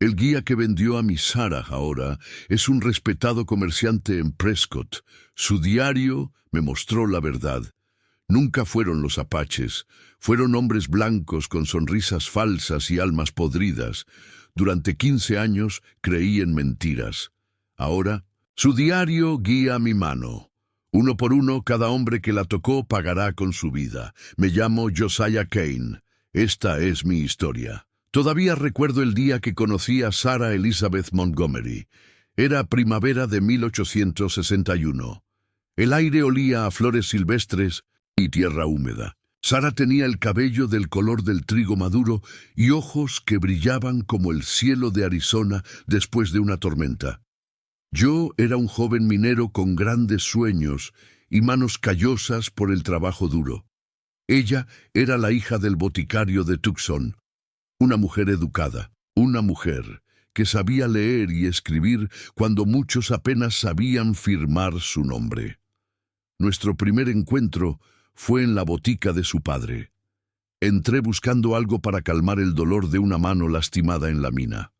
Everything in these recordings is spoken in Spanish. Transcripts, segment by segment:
El guía que vendió a mi Sara ahora es un respetado comerciante en Prescott. Su diario me mostró la verdad. Nunca fueron los apaches, fueron hombres blancos con sonrisas falsas y almas podridas. Durante 15 años creí en mentiras. Ahora, su diario guía mi mano. Uno por uno, cada hombre que la tocó pagará con su vida. Me llamo Josiah Kane. Esta es mi historia. Todavía recuerdo el día que conocí a Sarah Elizabeth Montgomery. Era primavera de 1861. El aire olía a flores silvestres y tierra húmeda. Sarah tenía el cabello del color del trigo maduro y ojos que brillaban como el cielo de Arizona después de una tormenta. Yo era un joven minero con grandes sueños y manos callosas por el trabajo duro. Ella era la hija del boticario de Tucson, una mujer educada, una mujer que sabía leer y escribir cuando muchos apenas sabían firmar su nombre. Nuestro primer encuentro fue en la botica de su padre. Entré buscando algo para calmar el dolor de una mano lastimada en la mina.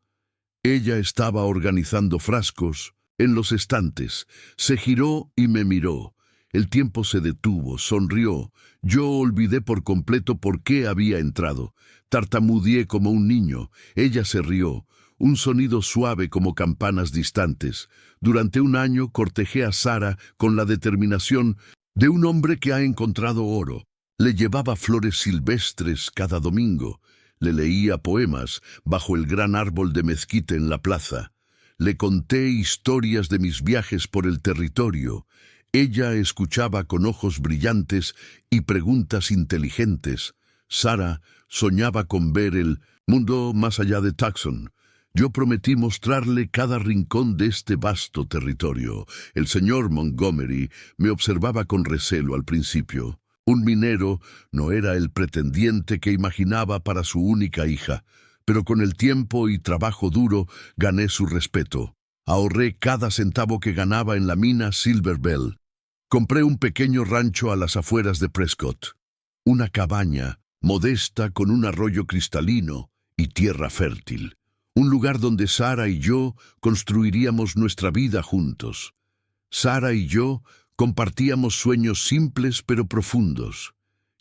Ella estaba organizando frascos en los estantes. Se giró y me miró. El tiempo se detuvo, sonrió. Yo olvidé por completo por qué había entrado. Tartamudeé como un niño. Ella se rió. Un sonido suave como campanas distantes. Durante un año cortejé a Sarah con la determinación de un hombre que ha encontrado oro. Le llevaba flores silvestres cada domingo. Le leía poemas bajo el gran árbol de mezquite en la plaza. Le conté historias de mis viajes por el territorio. Ella escuchaba con ojos brillantes y preguntas inteligentes. Sarah soñaba con ver el mundo más allá de Tucson. Yo prometí mostrarle cada rincón de este vasto territorio. El señor Montgomery me observaba con recelo al principio. Un minero no era el pretendiente que imaginaba para su única hija, pero con el tiempo y trabajo duro gané su respeto. Ahorré cada centavo que ganaba en la mina Silver Bell. Compré un pequeño rancho a las afueras de Prescott. Una cabaña modesta con un arroyo cristalino y tierra fértil. Un lugar donde Sarah y yo construiríamos nuestra vida juntos. Sarah y yo compartíamos sueños simples pero profundos.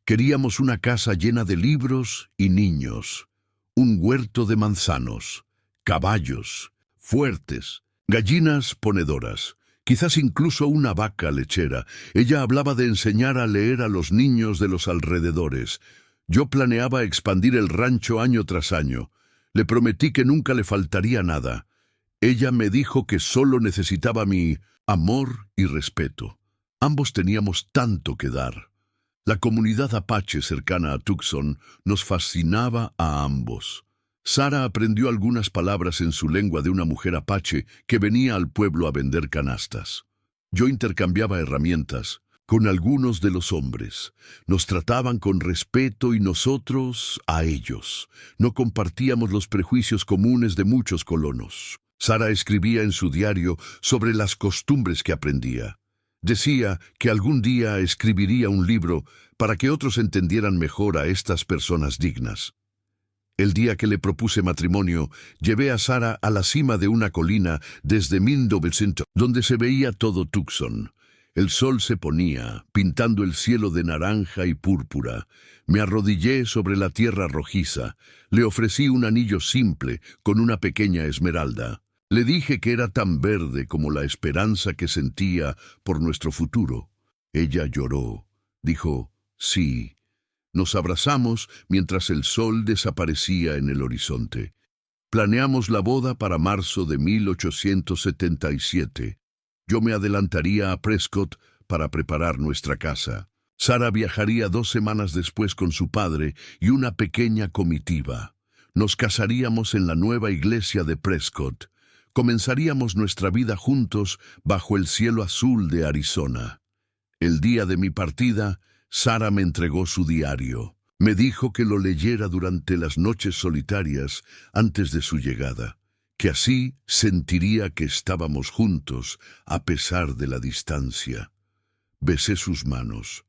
Queríamos una casa llena de libros y niños, un huerto de manzanos, caballos, fuertes, gallinas ponedoras, quizás incluso una vaca lechera. Ella hablaba de enseñar a leer a los niños de los alrededores. Yo planeaba expandir el rancho año tras año. Le prometí que nunca le faltaría nada. Ella me dijo que solo necesitaba mi amor y respeto. Ambos teníamos tanto que dar. La comunidad apache cercana a Tucson nos fascinaba a ambos. Sarah aprendió algunas palabras en su lengua de una mujer apache que venía al pueblo a vender canastas. Yo intercambiaba herramientas con algunos de los hombres. Nos trataban con respeto y nosotros a ellos. No compartíamos los prejuicios comunes de muchos colonos. Sarah escribía en su diario sobre las costumbres que aprendía. Decía que algún día escribiría un libro para que otros entendieran mejor a estas personas dignas. El día que le propuse matrimonio, llevé a Sarah a la cima de una colina desde 1900, donde se veía todo Tucson. El sol se ponía, pintando el cielo de naranja y púrpura. Me arrodillé sobre la tierra rojiza. Le ofrecí un anillo simple con una pequeña esmeralda. Le dije que era tan verde como la esperanza que sentía por nuestro futuro. Ella lloró. Dijo, sí. Nos abrazamos mientras el sol desaparecía en el horizonte. Planeamos la boda para marzo de 1877. Yo me adelantaría a Prescott para preparar nuestra casa. Sarah viajaría 2 semanas después con su padre y una pequeña comitiva. Nos casaríamos en la nueva iglesia de Prescott. Comenzaríamos nuestra vida juntos bajo el cielo azul de Arizona. El día de mi partida, Sarah me entregó su diario. Me dijo que lo leyera durante las noches solitarias antes de su llegada, que así sentiría que estábamos juntos a pesar de la distancia. Besé sus manos.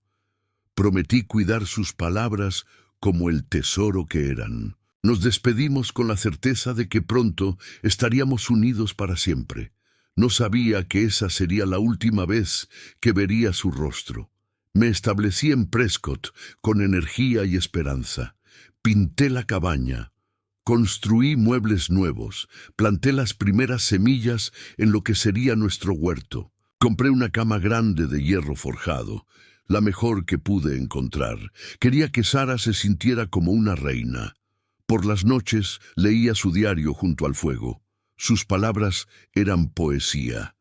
Prometí cuidar sus palabras como el tesoro que eran. Nos despedimos con la certeza de que pronto estaríamos unidos para siempre. No sabía que esa sería la última vez que vería su rostro. Me establecí en Prescott con energía y esperanza. Pinté la cabaña. Construí muebles nuevos, planté las primeras semillas en lo que sería nuestro huerto. Compré una cama grande de hierro forjado, la mejor que pude encontrar. Quería que Sara se sintiera como una reina. Por las noches leía su diario junto al fuego. Sus palabras eran poesía.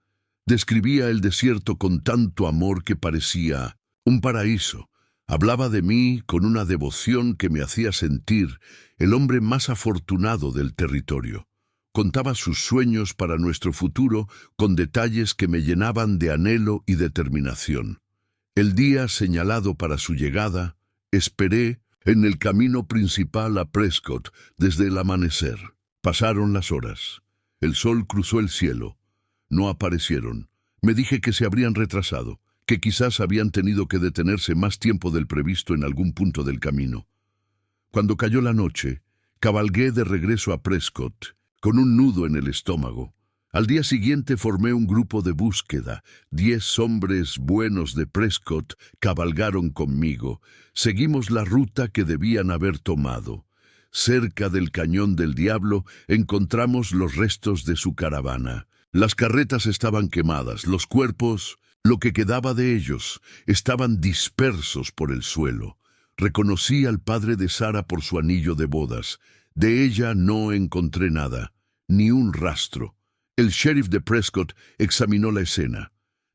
Describía el desierto con tanto amor que parecía un paraíso. Hablaba de mí con una devoción que me hacía sentir el hombre más afortunado del territorio. Contaba sus sueños para nuestro futuro con detalles que me llenaban de anhelo y determinación. El día señalado para su llegada, esperé en el camino principal a Prescott desde el amanecer. Pasaron las horas. El sol cruzó el cielo. No aparecieron. Me dije que se habrían retrasado, que quizás habían tenido que detenerse más tiempo del previsto en algún punto del camino. Cuando cayó la noche, cabalgué de regreso a Prescott, con un nudo en el estómago. Al día siguiente formé un grupo de búsqueda. 10 hombres buenos de Prescott cabalgaron conmigo. Seguimos la ruta que debían haber tomado. Cerca del Cañón del Diablo encontramos los restos de su caravana. Las carretas estaban quemadas, los cuerpos, lo que quedaba de ellos, estaban dispersos por el suelo. Reconocí al padre de Sara por su anillo de bodas. De ella no encontré nada, ni un rastro. El sheriff de Prescott examinó la escena.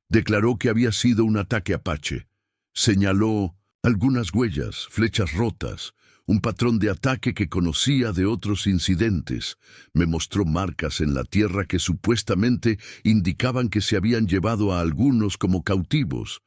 Declaró que había sido un ataque apache. Señaló algunas huellas, flechas rotas, un patrón de ataque que conocía de otros incidentes. Me mostró marcas en la tierra que supuestamente indicaban que se habían llevado a algunos como cautivos.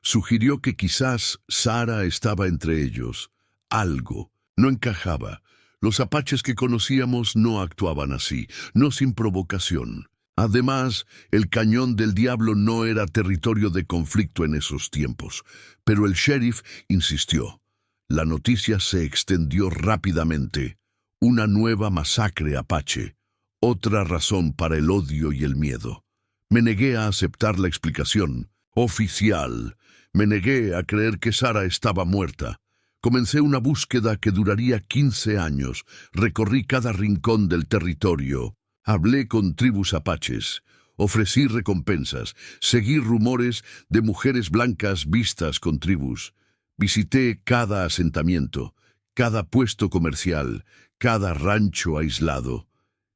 Sugirió que quizás Sara estaba entre ellos. Algo no encajaba. Los apaches que conocíamos no actuaban así, no sin provocación. Además, el Cañón del Diablo no era territorio de conflicto en esos tiempos. Pero el sheriff insistió. La noticia se extendió rápidamente. Una nueva masacre apache. Otra razón para el odio y el miedo. Me negué a aceptar la explicación oficial. Me negué a creer que Sara estaba muerta. Comencé una búsqueda que duraría 15 años. Recorrí cada rincón del territorio. Hablé con tribus apaches. Ofrecí recompensas. Seguí rumores de mujeres blancas vistas con tribus. Visité cada asentamiento, cada puesto comercial, cada rancho aislado.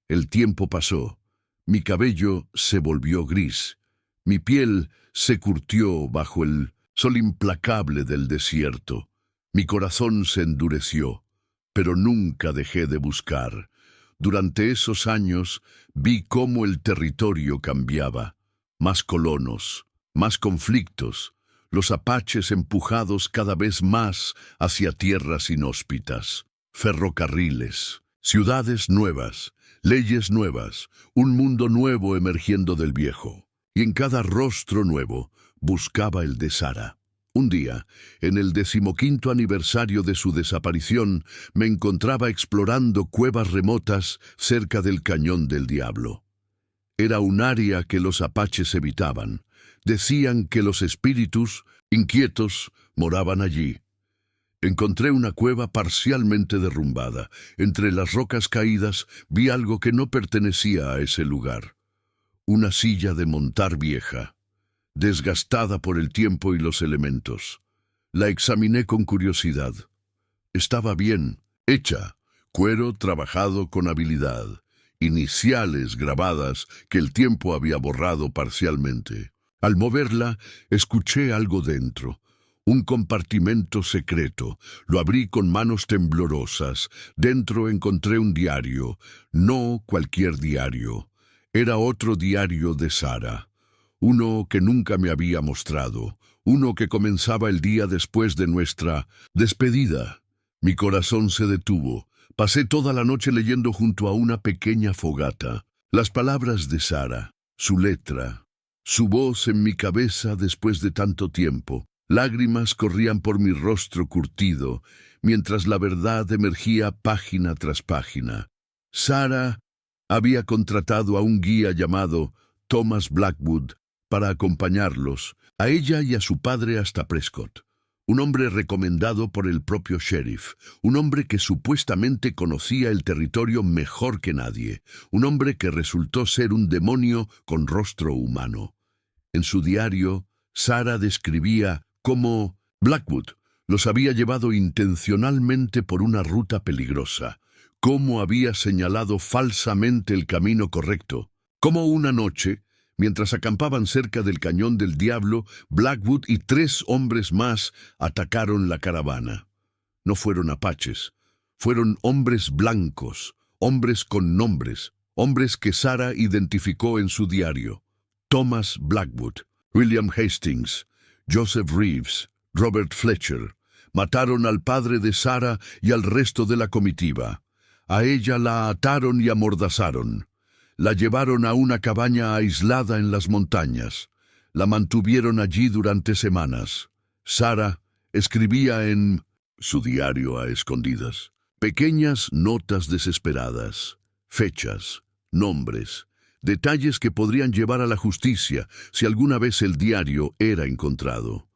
El tiempo pasó. Mi cabello se volvió gris. Mi piel se curtió bajo el sol implacable del desierto. Mi corazón se endureció, pero nunca dejé de buscar. Durante esos años vi cómo el territorio cambiaba. Más colonos, más conflictos, los apaches empujados cada vez más hacia tierras inhóspitas. Ferrocarriles, ciudades nuevas, leyes nuevas, un mundo nuevo emergiendo del viejo. Y en cada rostro nuevo buscaba el de Sara. Un día, en el 15º aniversario de su desaparición, me encontraba explorando cuevas remotas cerca del Cañón del Diablo. Era un área que los apaches evitaban. Decían que los espíritus, inquietos, moraban allí. Encontré una cueva parcialmente derrumbada. Entre las rocas caídas vi algo que no pertenecía a ese lugar. Una silla de montar vieja, desgastada por el tiempo y los elementos. La examiné con curiosidad. Estaba bien, hecha, cuero trabajado con habilidad, iniciales grabadas que el tiempo había borrado parcialmente. Al moverla, escuché algo dentro, un compartimento secreto. Lo abrí con manos temblorosas. Dentro encontré un diario, no cualquier diario. Era otro diario de Sara. Uno que nunca me había mostrado, uno que comenzaba el día después de nuestra despedida. Mi corazón se detuvo. Pasé toda la noche leyendo junto a una pequeña fogata. Las palabras de Sara, su letra, su voz en mi cabeza después de tanto tiempo. Lágrimas corrían por mi rostro curtido, mientras la verdad emergía página tras página. Sarah había contratado a un guía llamado Thomas Blackwood para acompañarlos, a ella y a su padre hasta Prescott. Un hombre recomendado por el propio sheriff, un hombre que supuestamente conocía el territorio mejor que nadie, un hombre que resultó ser un demonio con rostro humano. En su diario, Sarah describía cómo Blackwood los había llevado intencionalmente por una ruta peligrosa, cómo había señalado falsamente el camino correcto, cómo una noche, mientras acampaban cerca del Cañón del Diablo, Blackwood y 3 hombres más atacaron la caravana. No fueron apaches, fueron hombres blancos, hombres con nombres, hombres que Sarah identificó en su diario. Thomas Blackwood, William Hastings, Joseph Reeves, Robert Fletcher. Mataron al padre de Sarah y al resto de la comitiva. A ella la ataron y amordazaron. La llevaron a una cabaña aislada en las montañas. La mantuvieron allí durante semanas. Sarah escribía en su diario a escondidas pequeñas notas desesperadas, fechas, nombres, detalles que podrían llevar a la justicia si alguna vez el diario era encontrado.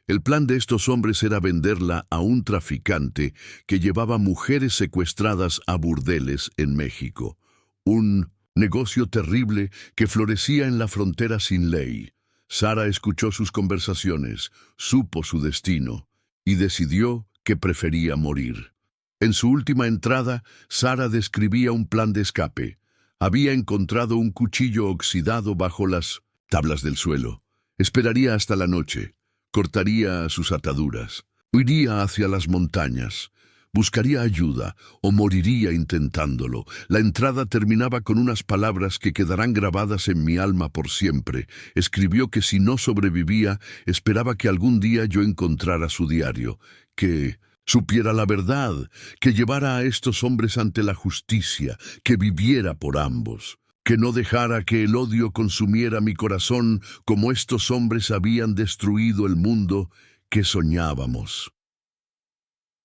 El plan de estos hombres era venderla a un traficante que llevaba mujeres secuestradas a burdeles en México. Un negocio terrible que florecía en la frontera sin ley. Sarah escuchó sus conversaciones, supo su destino y decidió que prefería morir. En su última entrada, Sarah describía un plan de escape. Había encontrado un cuchillo oxidado bajo las tablas del suelo. Esperaría hasta la noche. Cortaría sus ataduras. Huiría hacia las montañas. Buscaría ayuda o moriría intentándolo. La entrada terminaba con unas palabras que quedarán grabadas en mi alma por siempre. Escribió que si no sobrevivía, esperaba que algún día yo encontrara su diario, que supiera la verdad, que llevara a estos hombres ante la justicia, que viviera por ambos, que no dejara que el odio consumiera mi corazón como estos hombres habían destruido el mundo que soñábamos.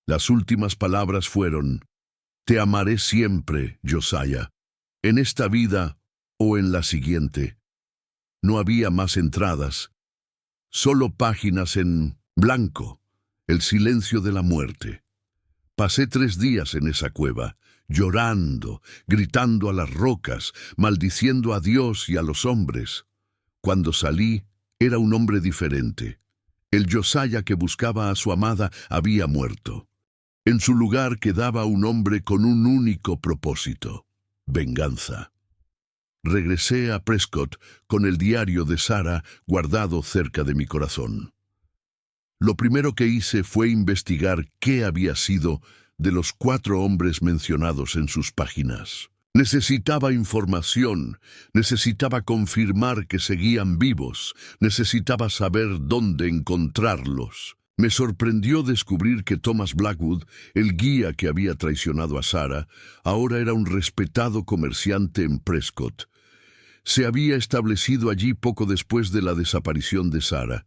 Las últimas palabras fueron: «Te amaré siempre, Josiah, en esta vida o en la siguiente». No había más entradas, solo páginas en blanco, el silencio de la muerte. Pasé 3 días en esa cueva, llorando, gritando a las rocas, maldiciendo a Dios y a los hombres. Cuando salí, era un hombre diferente. El Josiah que buscaba a su amada había muerto. En su lugar quedaba un hombre con un único propósito: venganza. Regresé a Prescott con el diario de Sarah guardado cerca de mi corazón. Lo primero que hice fue investigar qué había sido de los 4 hombres mencionados en sus páginas. Necesitaba información, necesitaba confirmar que seguían vivos, necesitaba saber dónde encontrarlos. Me sorprendió descubrir que Thomas Blackwood, el guía que había traicionado a Sarah, ahora era un respetado comerciante en Prescott. Se había establecido allí poco después de la desaparición de Sarah.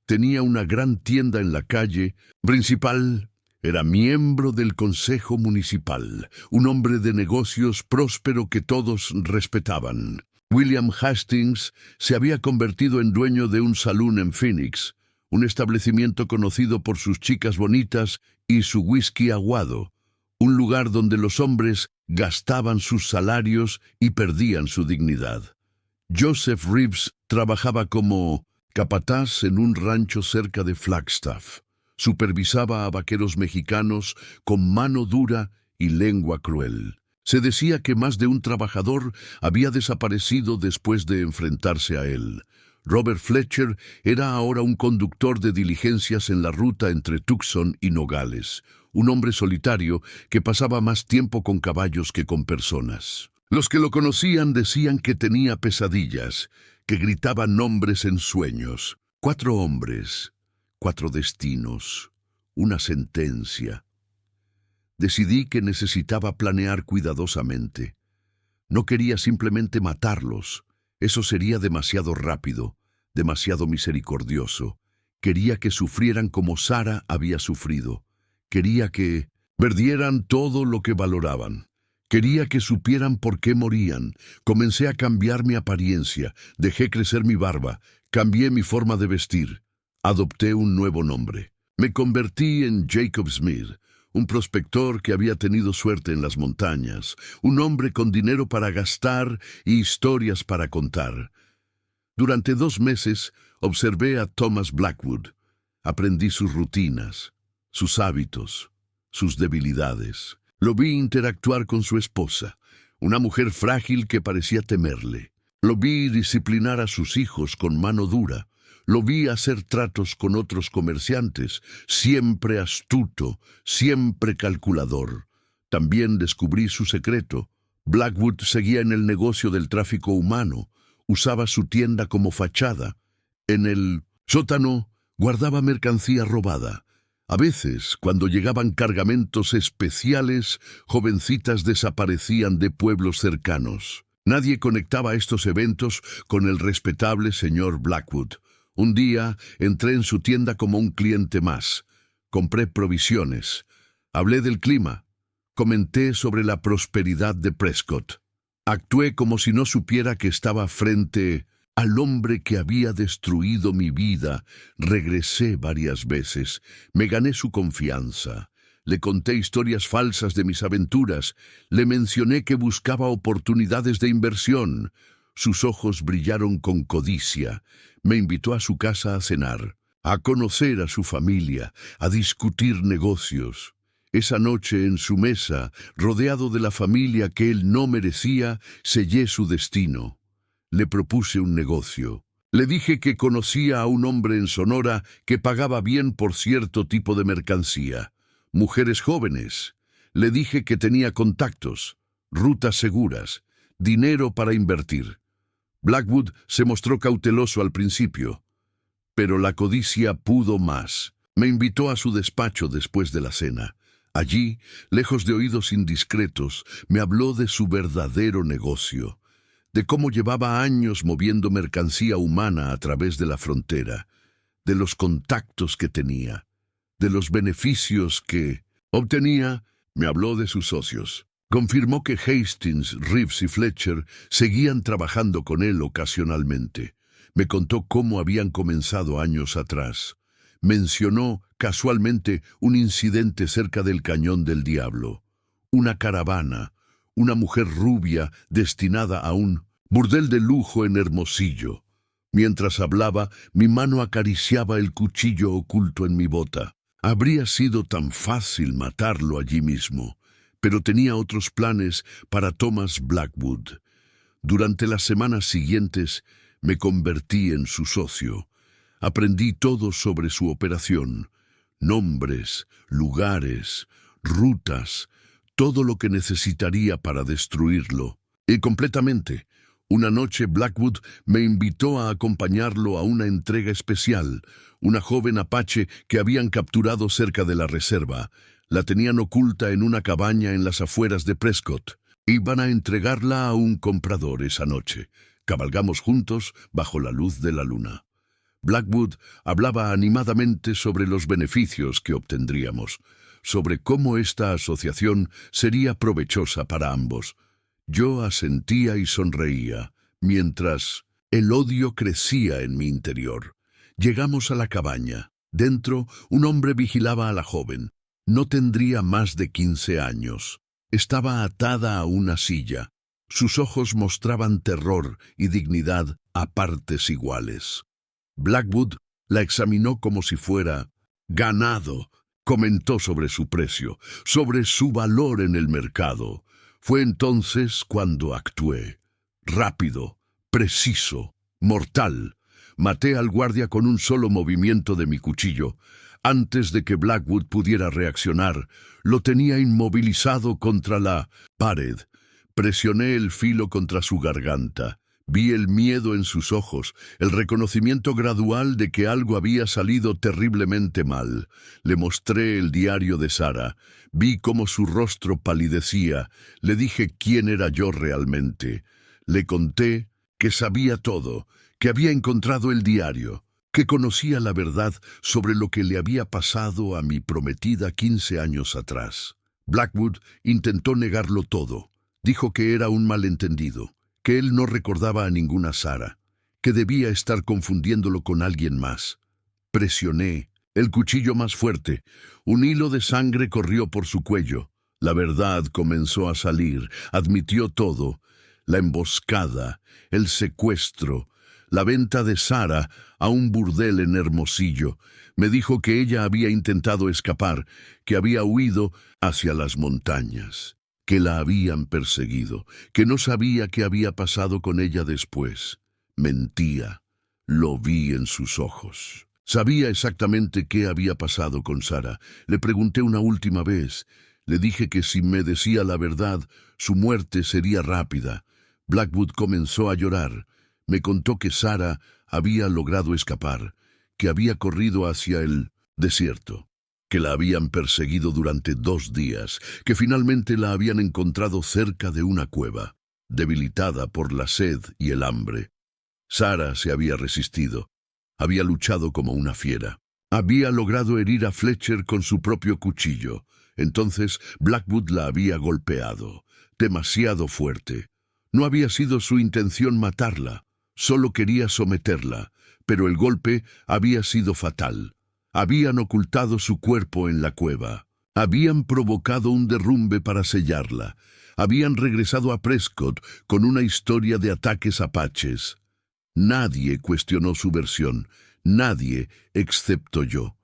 Tenía una gran tienda en la calle principal. Era miembro del consejo municipal, un hombre de negocios próspero que todos respetaban. William Hastings se había convertido en dueño de un salón en Phoenix, un establecimiento conocido por sus chicas bonitas y su whisky aguado, un lugar donde los hombres gastaban sus salarios y perdían su dignidad. Joseph Reeves trabajaba como capataz en un rancho cerca de Flagstaff. Supervisaba a vaqueros mexicanos con mano dura y lengua cruel. Se decía que más de un trabajador había desaparecido después de enfrentarse a él. Robert Fletcher era ahora un conductor de diligencias en la ruta entre Tucson y Nogales, un hombre solitario que pasaba más tiempo con caballos que con personas. Los que lo conocían decían que tenía pesadillas, que gritaba nombres en sueños. 4 hombres, 4 destinos, una sentencia. Decidí que necesitaba planear cuidadosamente. No quería simplemente matarlos. Eso sería demasiado rápido, demasiado misericordioso. Quería que sufrieran como Sara había sufrido. Quería que perdieran todo lo que valoraban. Quería que supieran por qué morían. Comencé a cambiar mi apariencia, dejé crecer mi barba, cambié mi forma de vestir. Adopté un nuevo nombre. Me convertí en Jacob Smith, un prospector que había tenido suerte en las montañas, un hombre con dinero para gastar y historias para contar. Durante 2 meses observé a Thomas Blackwood. Aprendí sus rutinas, sus hábitos, sus debilidades. Lo vi interactuar con su esposa, una mujer frágil que parecía temerle. Lo vi disciplinar a sus hijos con mano dura. Lo vi hacer tratos con otros comerciantes, siempre astuto, siempre calculador. También descubrí su secreto. Blackwood seguía en el negocio del tráfico humano. Usaba su tienda como fachada. En el sótano guardaba mercancía robada. A veces, cuando llegaban cargamentos especiales, jovencitas desaparecían de pueblos cercanos. Nadie conectaba estos eventos con el respetable señor Blackwood. Un día entré en su tienda como un cliente más. Compré provisiones. Hablé del clima. Comenté sobre la prosperidad de Prescott. Actué como si no supiera que estaba frente al hombre que había destruido mi vida. Regresé varias veces. Me gané su confianza. Le conté historias falsas de mis aventuras. Le mencioné que buscaba oportunidades de inversión. Sus ojos brillaron con codicia. Me invitó a su casa a cenar, a conocer a su familia, a discutir negocios. Esa noche en su mesa, rodeado de la familia que él no merecía, sellé su destino. Le propuse un negocio. Le dije que conocía a un hombre en Sonora que pagaba bien por cierto tipo de mercancía. Mujeres jóvenes. Le dije que tenía contactos, rutas seguras, dinero para invertir. Blackwood se mostró cauteloso al principio, pero la codicia pudo más. Me invitó a su despacho después de la cena. Allí, lejos de oídos indiscretos, me habló de su verdadero negocio, de cómo llevaba años moviendo mercancía humana a través de la frontera, de los contactos que tenía, de los beneficios que obtenía. Me habló de sus socios. Confirmó que Hastings, Reeves y Fletcher seguían trabajando con él ocasionalmente. Me contó cómo habían comenzado años atrás. Mencionó casualmente un incidente cerca del Cañón del Diablo. Una caravana, una mujer rubia destinada a un burdel de lujo en Hermosillo. Mientras hablaba, mi mano acariciaba el cuchillo oculto en mi bota. Habría sido tan fácil matarlo allí mismo, pero tenía otros planes para Thomas Blackwood. Durante las semanas siguientes me convertí en su socio. Aprendí todo sobre su operación, nombres, lugares, rutas, todo lo que necesitaría para destruirlo. Y completamente. Una noche Blackwood me invitó a acompañarlo a una entrega especial. Una joven apache que habían capturado cerca de la reserva. La tenían oculta en una cabaña en las afueras de Prescott. Iban a entregarla a un comprador esa noche. Cabalgamos juntos bajo la luz de la luna. Blackwood hablaba animadamente sobre los beneficios que obtendríamos, sobre cómo esta asociación sería provechosa para ambos. Yo asentía y sonreía, mientras el odio crecía en mi interior. Llegamos a la cabaña. Dentro, un hombre vigilaba a la joven. No tendría más de 15 años. Estaba atada a una silla. Sus ojos mostraban terror y dignidad a partes iguales. Blackwood la examinó como si fuera ganado. Comentó sobre su precio, sobre su valor en el mercado. Fue entonces cuando actué. Rápido, preciso, mortal. Maté al guardia con un solo movimiento de mi cuchillo. Antes de que Blackwood pudiera reaccionar, lo tenía inmovilizado contra la pared. Presioné el filo contra su garganta. Vi el miedo en sus ojos, el reconocimiento gradual de que algo había salido terriblemente mal. Le mostré el diario de Sara. Vi cómo su rostro palidecía. Le dije quién era yo realmente. Le conté que sabía todo, que había encontrado el diario. que conocía la verdad sobre lo que le había pasado a mi prometida 15 años atrás. Blackwood intentó negarlo todo. Dijo que era un malentendido, que él no recordaba a ninguna Sarah, que debía estar confundiéndolo con alguien más. Presioné el cuchillo más fuerte. Un hilo de sangre corrió por su cuello. La verdad comenzó a salir. Admitió todo. La emboscada, el secuestro, la venta de Sarah a un burdel en Hermosillo. Me dijo que ella había intentado escapar, que había huido hacia las montañas, que la habían perseguido, que no sabía qué había pasado con ella después. Mentía. Lo vi en sus ojos. Sabía exactamente qué había pasado con Sarah. Le pregunté una última vez. Le dije que si me decía la verdad, su muerte sería rápida. Blackwood comenzó a llorar. Me contó que Sarah había logrado escapar, que había corrido hacia el desierto, que la habían perseguido durante 2 días, que finalmente la habían encontrado cerca de una cueva, debilitada por la sed y el hambre. Sarah se había resistido, había luchado como una fiera. Había logrado herir a Fletcher con su propio cuchillo. Entonces Blackwood la había golpeado, demasiado fuerte. No había sido su intención matarla, solo quería someterla, pero el golpe había sido fatal. Habían ocultado su cuerpo en la cueva. Habían provocado un derrumbe para sellarla. Habían regresado a Prescott con una historia de ataques apaches. Nadie cuestionó su versión, nadie excepto yo.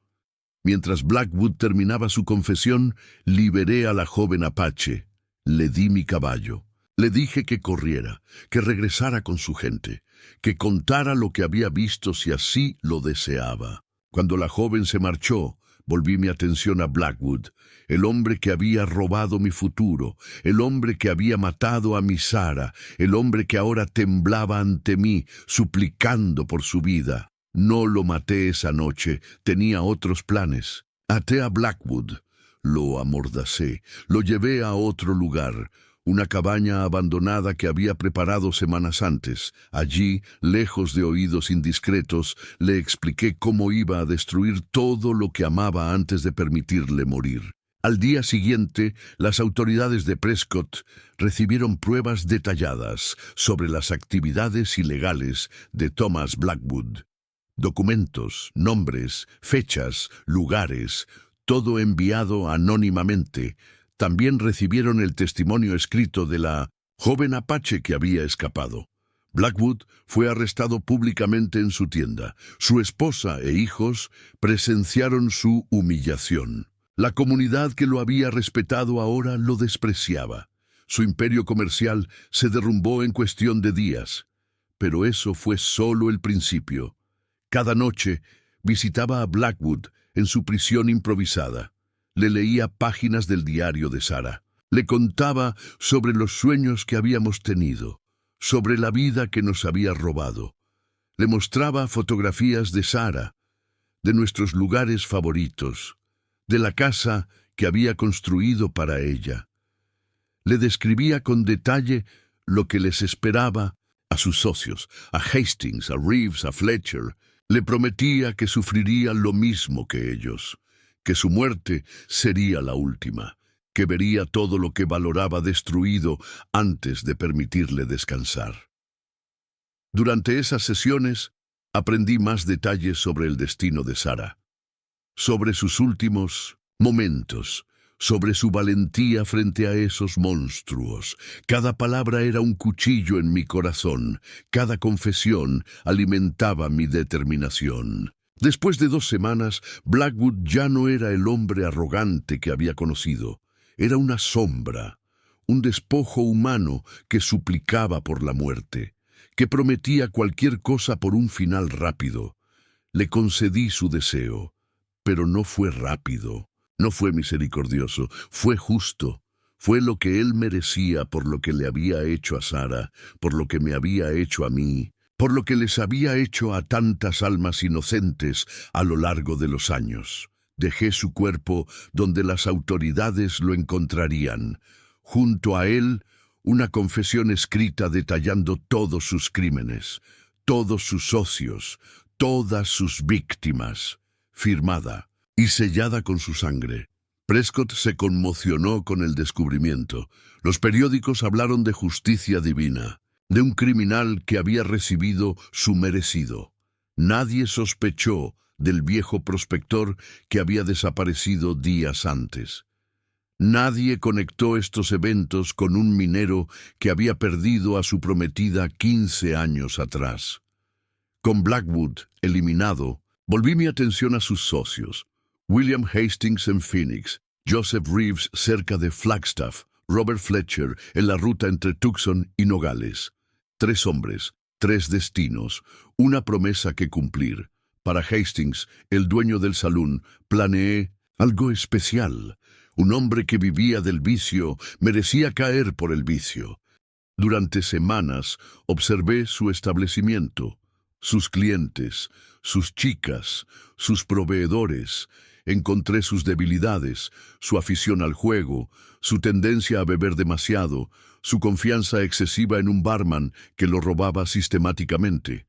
Mientras Blackwood terminaba su confesión, liberé a la joven apache. Le di mi caballo. Le dije que corriera, que regresara con su gente, que contara lo que había visto si así lo deseaba. Cuando la joven se marchó, volví mi atención a Blackwood, el hombre que había robado mi futuro, el hombre que había matado a mi Sarah, el hombre que ahora temblaba ante mí, suplicando por su vida. No lo maté esa noche, tenía otros planes. Até a Blackwood, lo amordacé, lo llevé a otro lugar, una cabaña abandonada que había preparado semanas antes. Allí, lejos de oídos indiscretos, le expliqué cómo iba a destruir todo lo que amaba antes de permitirle morir. Al día siguiente, las autoridades de Prescott recibieron pruebas detalladas sobre las actividades ilegales de Thomas Blackwood. Documentos, nombres, fechas, lugares, todo enviado anónimamente. También recibieron el testimonio escrito de la joven apache que había escapado. Blackwood fue arrestado públicamente en su tienda. Su esposa e hijos presenciaron su humillación. La comunidad que lo había respetado ahora lo despreciaba. Su imperio comercial se derrumbó en cuestión de días. Pero eso fue solo el principio. Cada noche visitaba a Blackwood en su prisión improvisada. Le leía páginas del diario de Sarah. Le contaba sobre los sueños que habíamos tenido, sobre la vida que nos había robado. Le mostraba fotografías de Sarah, de nuestros lugares favoritos, de la casa que había construido para ella. Le describía con detalle lo que les esperaba a sus socios, a Hastings, a Reeves, a Fletcher. Le prometía que sufriría lo mismo que ellos, que su muerte sería la última, que vería todo lo que valoraba destruido antes de permitirle descansar. Durante esas sesiones, aprendí más detalles sobre el destino de Sarah, sobre sus últimos momentos, sobre su valentía frente a esos monstruos. Cada palabra era un cuchillo en mi corazón, cada confesión alimentaba mi determinación. Después de 2 semanas, Blackwood ya no era el hombre arrogante que había conocido. Era una sombra, un despojo humano que suplicaba por la muerte, que prometía cualquier cosa por un final rápido. Le concedí su deseo, pero no fue rápido, no fue misericordioso, fue justo. Fue lo que él merecía por lo que le había hecho a Sarah, por lo que me había hecho a mí, por lo que les había hecho a tantas almas inocentes a lo largo de los años. Dejé su cuerpo donde las autoridades lo encontrarían. Junto a él, una confesión escrita detallando todos sus crímenes, todos sus socios, todas sus víctimas, firmada y sellada con su sangre. Prescott se conmocionó con el descubrimiento. Los periódicos hablaron de justicia divina, de un criminal que había recibido su merecido. Nadie sospechó del viejo prospector que había desaparecido días antes. Nadie conectó estos eventos con un minero que había perdido a su prometida 15 años atrás. Con Blackwood eliminado, volví mi atención a sus socios. William Hastings en Phoenix, Joseph Reeves cerca de Flagstaff, Robert Fletcher en la ruta entre Tucson y Nogales. 3 hombres, 3 destinos, una promesa que cumplir. Para Hastings, el dueño del salón, planeé algo especial. Un hombre que vivía del vicio merecía caer por el vicio. Durante semanas observé su establecimiento, sus clientes, sus chicas, sus proveedores. Encontré sus debilidades, su afición al juego, su tendencia a beber demasiado, su confianza excesiva en un barman que lo robaba sistemáticamente.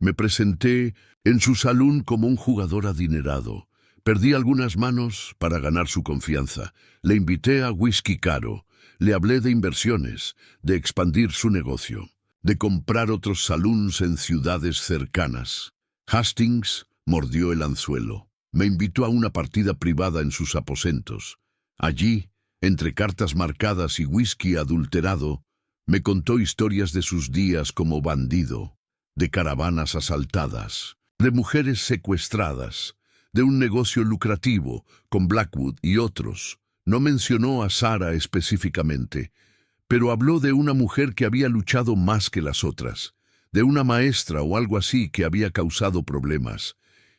Me presenté en su salón como un jugador adinerado. Perdí algunas manos para ganar su confianza. Le invité a whisky caro. Le hablé de inversiones, de expandir su negocio, de comprar otros saloons en ciudades cercanas. Hastings mordió el anzuelo. Me invitó a una partida privada en sus aposentos. Allí, entre cartas marcadas y whisky adulterado, me contó historias de sus días como bandido, de caravanas asaltadas, de mujeres secuestradas, de un negocio lucrativo con Blackwood y otros. No mencionó a Sarah específicamente, pero habló de una mujer que había luchado más que las otras, de una maestra o algo así que había causado problemas,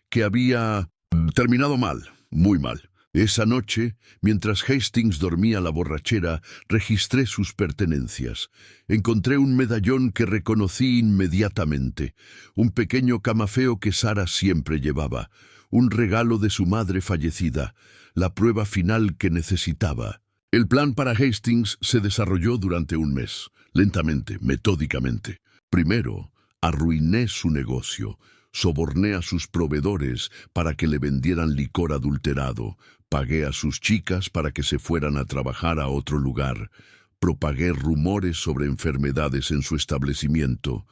que había terminado mal, muy mal. Esa noche, mientras Hastings dormía la borrachera, registré sus pertenencias. Encontré un medallón que reconocí inmediatamente, un pequeño camafeo que Sarah siempre llevaba, un regalo de su madre fallecida, la prueba final que necesitaba. El plan para Hastings se desarrolló durante un mes, lentamente, metódicamente. Primero, arruiné su negocio. Soborné a sus proveedores para que le vendieran licor adulterado. Pagué a sus chicas para que se fueran a trabajar a otro lugar. Propagué rumores sobre enfermedades en su establecimiento.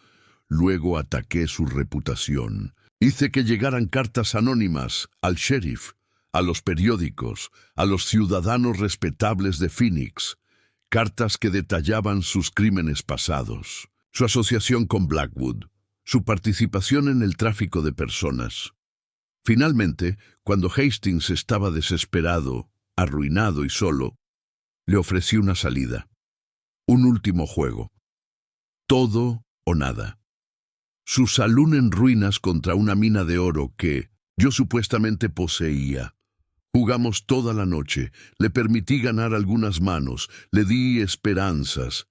Luego ataqué su reputación. Hice que llegaran cartas anónimas al sheriff, a los periódicos, a los ciudadanos respetables de Phoenix. Cartas que detallaban sus crímenes pasados, su asociación con Blackwood, su participación en el tráfico de personas. Finalmente, cuando Hastings estaba desesperado, arruinado y solo, le ofrecí una salida, un último juego. Todo o nada. Su salón en ruinas contra una mina de oro que yo supuestamente poseía. Jugamos toda la noche, le permití ganar algunas manos, le di esperanzas.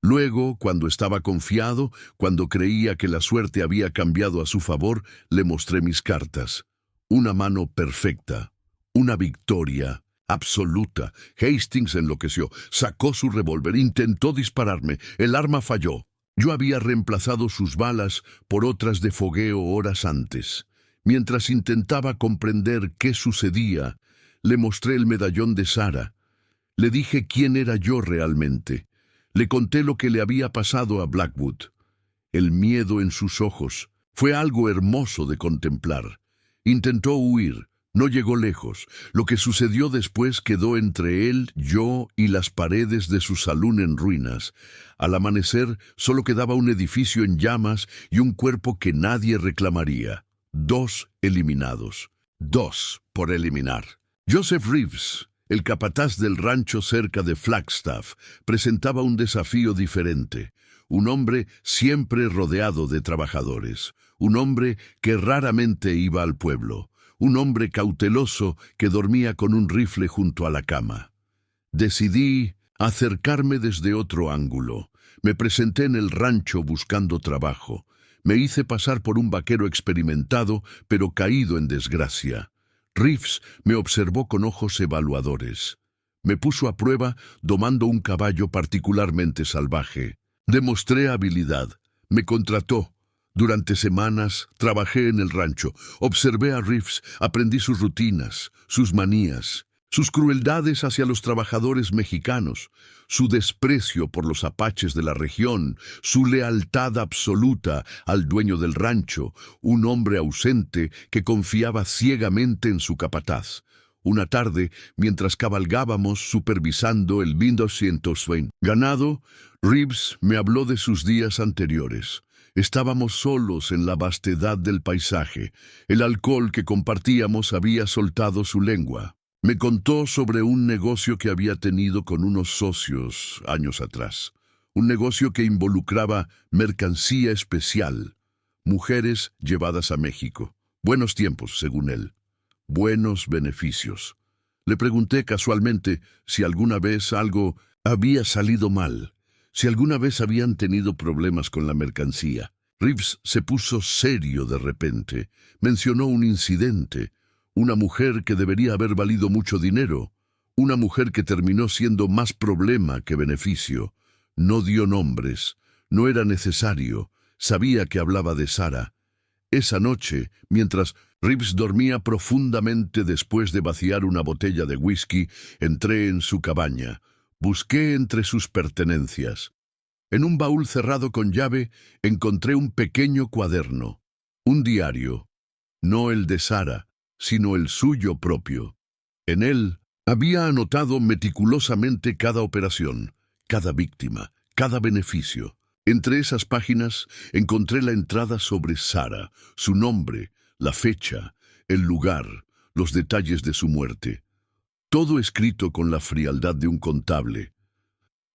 Luego, cuando estaba confiado, cuando creía que la suerte había cambiado a su favor, le mostré mis cartas. Una mano perfecta, una victoria absoluta. Hastings enloqueció, sacó su revólver, intentó dispararme, el arma falló. Yo había reemplazado sus balas por otras de fogueo horas antes. Mientras intentaba comprender qué sucedía, le mostré el medallón de Sarah. Le dije quién era yo realmente. Le conté lo que le había pasado a Blackwood. El miedo en sus ojos fue algo hermoso de contemplar. Intentó huir, no llegó lejos. Lo que sucedió después quedó entre él, yo y las paredes de su salón en ruinas. Al amanecer solo quedaba un edificio en llamas y un cuerpo que nadie reclamaría. 2 eliminados. 2 por eliminar. Joseph Reeves, el capataz del rancho cerca de Flagstaff, presentaba un desafío diferente. Un hombre siempre rodeado de trabajadores. Un hombre que raramente iba al pueblo. Un hombre cauteloso que dormía con un rifle junto a la cama. Decidí acercarme desde otro ángulo. Me presenté en el rancho buscando trabajo. Me hice pasar por un vaquero experimentado, pero caído en desgracia. Reeves me observó con ojos evaluadores. Me puso a prueba domando un caballo particularmente salvaje. Demostré habilidad. Me contrató. Durante semanas trabajé en el rancho, observé a Reeves, aprendí sus rutinas, sus manías, sus crueldades hacia los trabajadores mexicanos, su desprecio por los apaches de la región, su lealtad absoluta al dueño del rancho, un hombre ausente que confiaba ciegamente en su capataz. Una tarde, mientras cabalgábamos supervisando el 1220 ganado, Reeves me habló de sus días anteriores. Estábamos solos en la vastedad del paisaje. El alcohol que compartíamos había soltado su lengua. Me contó sobre un negocio que había tenido con unos socios años atrás. Un negocio que involucraba mercancía especial, mujeres llevadas a México. Buenos tiempos, según él. Buenos beneficios. Le pregunté casualmente si alguna vez algo había salido mal, si alguna vez habían tenido problemas con la mercancía. Reeves se puso serio de repente. Mencionó un incidente, una mujer que debería haber valido mucho dinero, una mujer que terminó siendo más problema que beneficio. No dio nombres, no era necesario, sabía que hablaba de Sara. Esa noche, mientras Reeves dormía profundamente después de vaciar una botella de whisky, entré en su cabaña. Busqué entre sus pertenencias. En un baúl cerrado con llave encontré un pequeño cuaderno, un diario, no el de Sara, sino el suyo propio. En él había anotado meticulosamente cada operación, cada víctima, cada beneficio. Entre esas páginas encontré la entrada sobre Sara, su nombre, la fecha, el lugar, los detalles de su muerte. Todo escrito con la frialdad de un contable.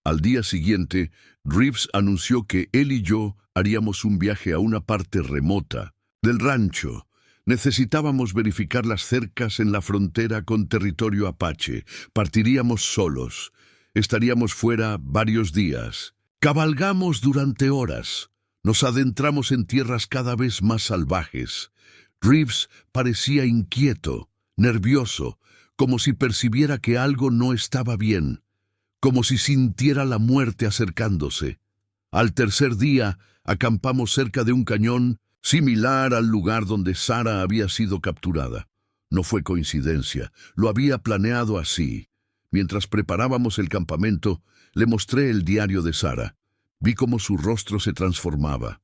Al día siguiente, Reeves anunció que él y yo haríamos un viaje a una parte remota del rancho. Necesitábamos verificar las cercas en la frontera con territorio apache. Partiríamos solos. Estaríamos fuera varios días. Cabalgamos durante horas. Nos adentramos en tierras cada vez más salvajes. Reeves parecía inquieto, nervioso, como si percibiera que algo no estaba bien, como si sintiera la muerte acercándose. Al tercer día, acampamos cerca de un cañón similar al lugar donde Sara había sido capturada. No fue coincidencia, lo había planeado así. Mientras preparábamos el campamento, le mostré el diario de Sara. Vi cómo su rostro se transformaba,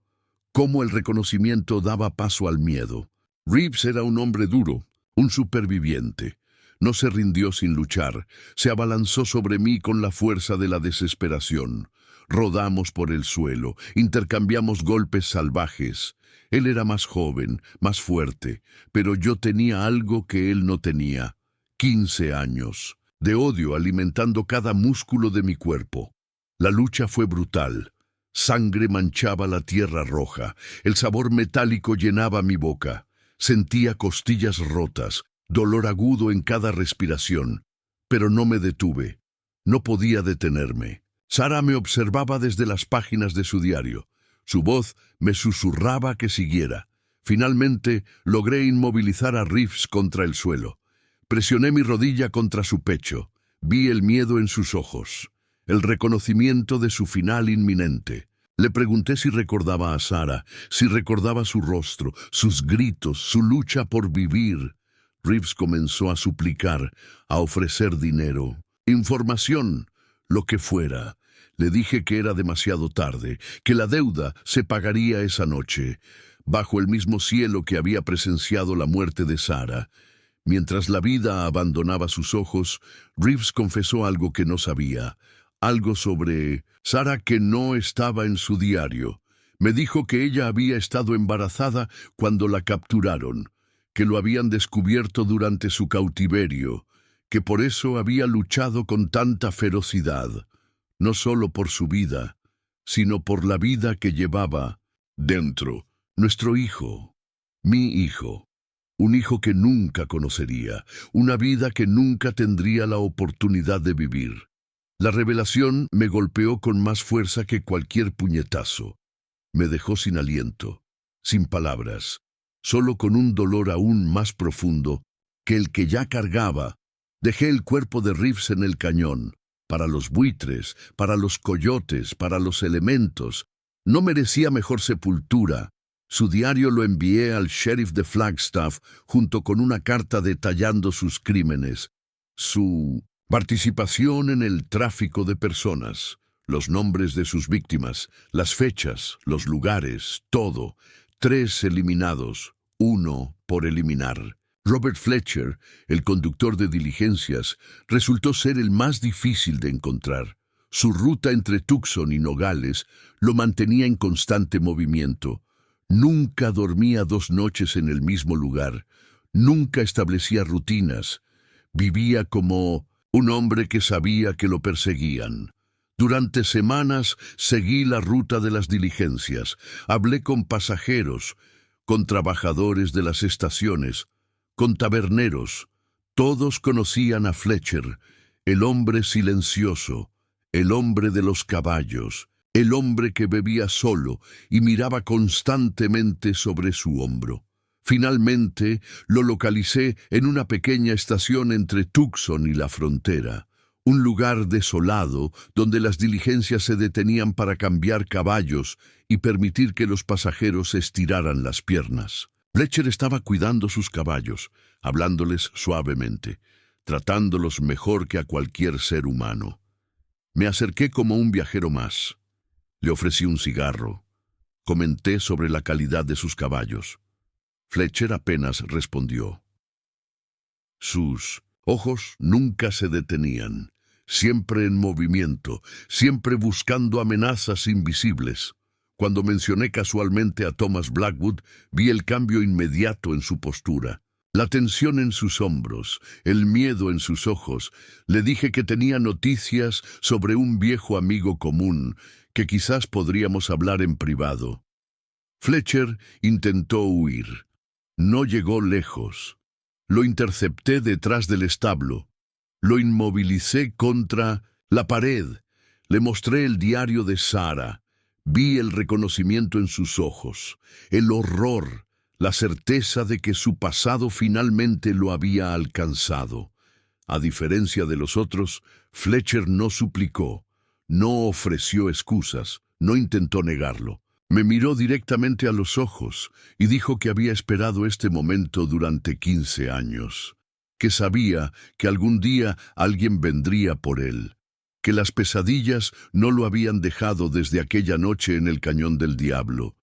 cómo el reconocimiento daba paso al miedo. Reeves era un hombre duro, un superviviente. No se rindió sin luchar, se abalanzó sobre mí con la fuerza de la desesperación. Rodamos por el suelo, intercambiamos golpes salvajes. Él era más joven, más fuerte, pero yo tenía algo que él no tenía. 15 años, de odio alimentando cada músculo de mi cuerpo. La lucha fue brutal. Sangre manchaba la tierra roja, el sabor metálico llenaba mi boca. Sentía costillas rotas, dolor agudo en cada respiración, pero no me detuve. No podía detenerme. Sara me observaba desde las páginas de su diario. Su voz me susurraba que siguiera. Finalmente, logré inmovilizar a Reeves contra el suelo. Presioné mi rodilla contra su pecho. Vi el miedo en sus ojos, el reconocimiento de su final inminente. Le pregunté si recordaba a Sara, si recordaba su rostro, sus gritos, su lucha por vivir. Reeves comenzó a suplicar, a ofrecer dinero, información, lo que fuera. Le dije que era demasiado tarde, que la deuda se pagaría esa noche, bajo el mismo cielo que había presenciado la muerte de Sara. Mientras la vida abandonaba sus ojos, Reeves confesó algo que no sabía, algo sobre Sara que no estaba en su diario. Me dijo que ella había estado embarazada cuando la capturaron, que lo habían descubierto durante su cautiverio, que por eso había luchado con tanta ferocidad, no solo por su vida, sino por la vida que llevaba dentro, nuestro hijo, mi hijo. Un hijo que nunca conocería, una vida que nunca tendría la oportunidad de vivir. La revelación me golpeó con más fuerza que cualquier puñetazo. Me dejó sin aliento, sin palabras, solo con un dolor aún más profundo que el que ya cargaba. Dejé el cuerpo de Reeves en el cañón, para los buitres, para los coyotes, para los elementos. No merecía mejor sepultura. Su diario lo envié al sheriff de Flagstaff junto con una carta detallando sus crímenes, su participación en el tráfico de personas, los nombres de sus víctimas, las fechas, los lugares, todo. 3 eliminados, 1 por eliminar. Robert Fletcher, el conductor de diligencias, resultó ser el más difícil de encontrar. Su ruta entre Tucson y Nogales lo mantenía en constante movimiento. Nunca dormía 2 noches en el mismo lugar. Nunca establecía rutinas. Vivía como un hombre que sabía que lo perseguían. Durante semanas seguí la ruta de las diligencias. Hablé con pasajeros, con trabajadores de las estaciones, con taberneros. Todos conocían a Fletcher, el hombre silencioso, el hombre de los caballos, el hombre que bebía solo y miraba constantemente sobre su hombro. Finalmente lo localicé en una pequeña estación entre Tucson y la frontera, un lugar desolado donde las diligencias se detenían para cambiar caballos y permitir que los pasajeros estiraran las piernas. Fletcher estaba cuidando sus caballos, hablándoles suavemente, tratándolos mejor que a cualquier ser humano. Me acerqué como un viajero más. Le ofrecí un cigarro. Comenté sobre la calidad de sus caballos. Fletcher apenas respondió. Sus ojos nunca se detenían, siempre en movimiento, siempre buscando amenazas invisibles. Cuando mencioné casualmente a Thomas Blackwood, vi el cambio inmediato en su postura. La tensión en sus hombros, el miedo en sus ojos. Le dije que tenía noticias sobre un viejo amigo común, que quizás podríamos hablar en privado. Fletcher intentó huir. No llegó lejos. Lo intercepté detrás del establo. Lo inmovilicé contra la pared. Le mostré el diario de Sarah. Vi el reconocimiento en sus ojos, el horror, la certeza de que su pasado finalmente lo había alcanzado. A diferencia de los otros, Fletcher no suplicó, no ofreció excusas, no intentó negarlo. Me miró directamente a los ojos y dijo que había esperado este momento durante 15 años, que sabía que algún día alguien vendría por él, que las pesadillas no lo habían dejado desde aquella noche en el Cañón del Diablo.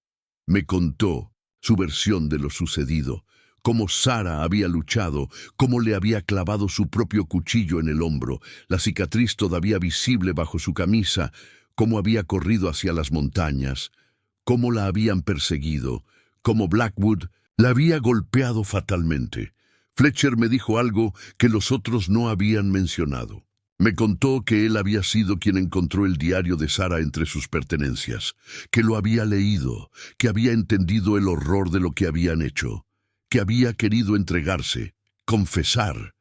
Me contó su versión de lo sucedido, cómo Sarah había luchado, cómo le había clavado su propio cuchillo en el hombro, la cicatriz todavía visible bajo su camisa, cómo había corrido hacia las montañas, cómo la habían perseguido, cómo Blackwood la había golpeado fatalmente. Fletcher me dijo algo que los otros no habían mencionado. Me contó que él había sido quien encontró el diario de Sarah entre sus pertenencias, que lo había leído, que había entendido el horror de lo que habían hecho, que había querido entregarse, confesar,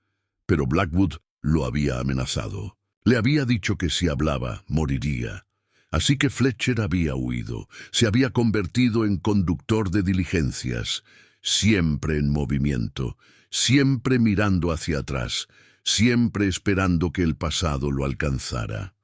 pero Blackwood lo había amenazado. Le había dicho que si hablaba, moriría. Así que Fletcher había huido, se había convertido en conductor de diligencias, siempre en movimiento, siempre mirando hacia atrás, siempre esperando que el pasado lo alcanzara.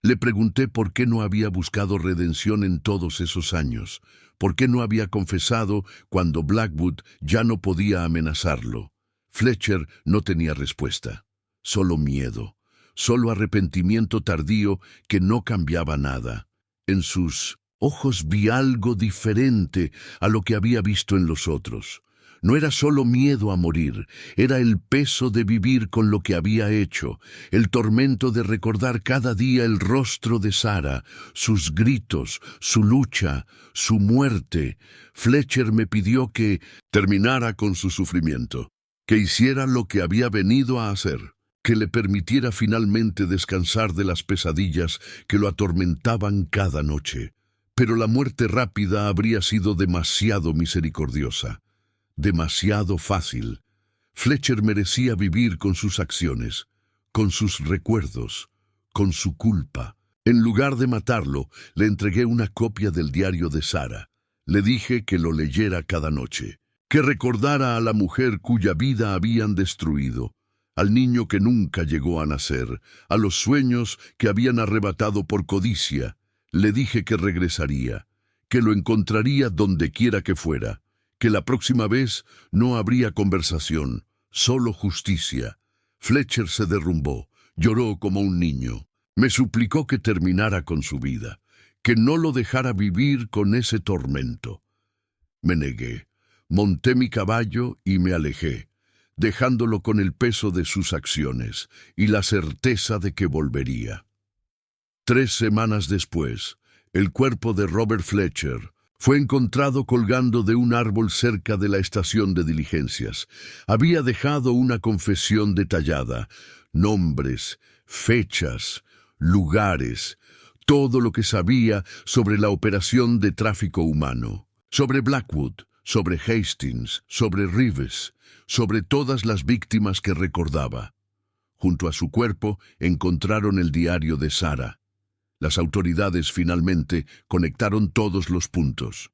Le pregunté por qué no había buscado redención en todos esos años, por qué no había confesado cuando Blackwood ya no podía amenazarlo. Fletcher no tenía respuesta, solo miedo, solo arrepentimiento tardío que no cambiaba nada. En sus ojos vi algo diferente a lo que había visto en los otros. No era solo miedo a morir, era el peso de vivir con lo que había hecho, el tormento de recordar cada día el rostro de Sarah, sus gritos, su lucha, su muerte. Fletcher me pidió que terminara con su sufrimiento, que hiciera lo que había venido a hacer, que le permitiera finalmente descansar de las pesadillas que lo atormentaban cada noche. Pero la muerte rápida habría sido demasiado misericordiosa. Demasiado fácil. Fletcher merecía vivir con sus acciones, con sus recuerdos, con su culpa. En lugar de matarlo, le entregué una copia del diario de Sarah. Le dije que lo leyera cada noche, que recordara a la mujer cuya vida habían destruido, al niño que nunca llegó a nacer, a los sueños que habían arrebatado por codicia. Le dije que regresaría, que lo encontraría donde quiera que fuera, que la próxima vez no habría conversación, solo justicia. Fletcher se derrumbó, lloró como un niño. Me suplicó que terminara con su vida, que no lo dejara vivir con ese tormento. Me negué, monté mi caballo y me alejé, dejándolo con el peso de sus acciones y la certeza de que volvería. 3 semanas después, el cuerpo de Robert Fletcher fue encontrado colgando de un árbol cerca de la estación de diligencias. Había dejado una confesión detallada, nombres, fechas, lugares, todo lo que sabía sobre la operación de tráfico humano, sobre Blackwood, sobre Hastings, sobre Reeves, sobre todas las víctimas que recordaba. Junto a su cuerpo encontraron el diario de Sarah. Las autoridades finalmente conectaron todos los puntos.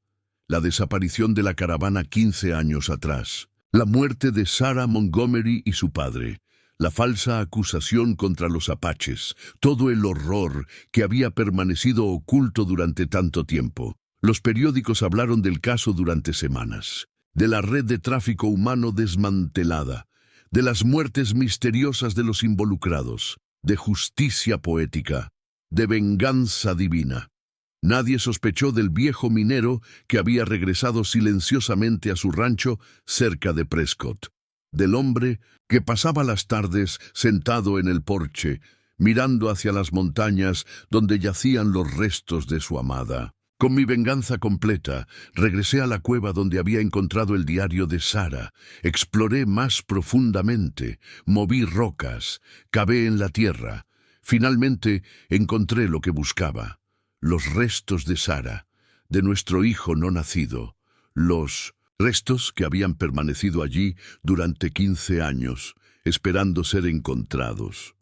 La desaparición de la caravana 15 años atrás, la muerte de Sarah Montgomery y su padre, la falsa acusación contra los apaches, todo el horror que había permanecido oculto durante tanto tiempo. Los periódicos hablaron del caso durante semanas, de la red de tráfico humano desmantelada, de las muertes misteriosas de los involucrados, de justicia poética, de venganza divina. Nadie sospechó del viejo minero que había regresado silenciosamente a su rancho cerca de Prescott, del hombre que pasaba las tardes sentado en el porche, mirando hacia las montañas donde yacían los restos de su amada. Con mi venganza completa, regresé a la cueva donde había encontrado el diario de Sarah, exploré más profundamente, moví rocas, cavé en la tierra. Finalmente encontré lo que buscaba, los restos de Sarah, de nuestro hijo no nacido, los restos que habían permanecido allí durante 15 años, esperando ser encontrados.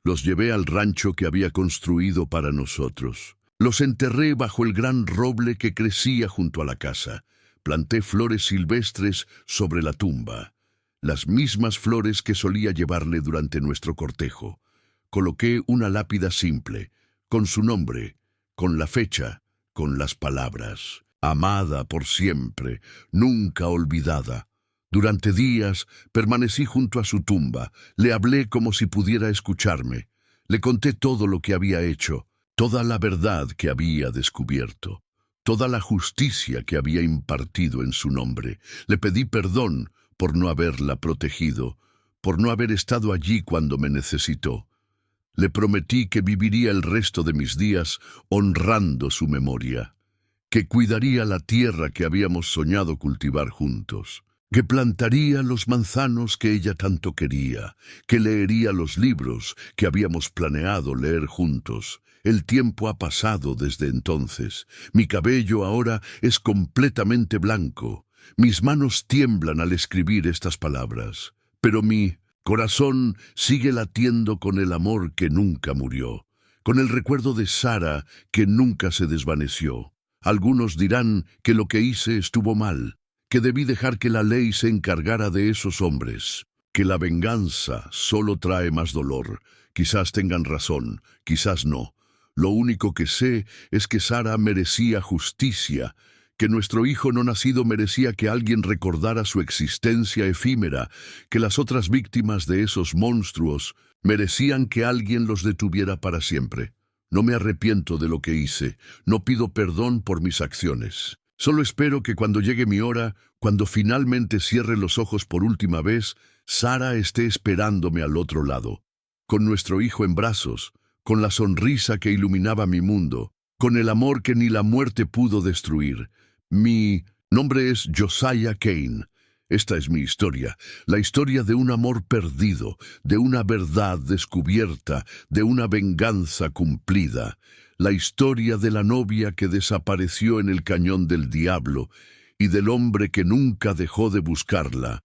Los llevé al rancho que había construido para nosotros. Los enterré bajo el gran roble que crecía junto a la casa. Planté flores silvestres sobre la tumba, las mismas flores que solía llevarle durante nuestro cortejo. Coloqué una lápida simple, con su nombre, con la fecha, con las palabras: amada por siempre, nunca olvidada. Durante días permanecí junto a su tumba, le hablé como si pudiera escucharme. Le conté todo lo que había hecho, toda la verdad que había descubierto, toda la justicia que había impartido en su nombre. Le pedí perdón por no haberla protegido, por no haber estado allí cuando me necesitó. Le prometí que viviría el resto de mis días honrando su memoria, que cuidaría la tierra que habíamos soñado cultivar juntos, que plantaría los manzanos que ella tanto quería, que leería los libros que habíamos planeado leer juntos. El tiempo ha pasado desde entonces. Mi cabello ahora es completamente blanco. Mis manos tiemblan al escribir estas palabras, pero mi corazón sigue latiendo con el amor que nunca murió, con el recuerdo de Sarah que nunca se desvaneció. Algunos dirán que lo que hice estuvo mal, que debí dejar que la ley se encargara de esos hombres, que la venganza solo trae más dolor. Quizás tengan razón, quizás no. Lo único que sé es que Sarah merecía justicia, que nuestro hijo no nacido merecía que alguien recordara su existencia efímera, que las otras víctimas de esos monstruos merecían que alguien los detuviera para siempre. No me arrepiento de lo que hice, no pido perdón por mis acciones. Solo espero que cuando llegue mi hora, cuando finalmente cierre los ojos por última vez, Sarah esté esperándome al otro lado, con nuestro hijo en brazos, con la sonrisa que iluminaba mi mundo, con el amor que ni la muerte pudo destruir. Mi nombre es Josiah Kane. Esta es mi historia, la historia de un amor perdido, de una verdad descubierta, de una venganza cumplida, la historia de la novia que desapareció en el cañón del diablo y del hombre que nunca dejó de buscarla,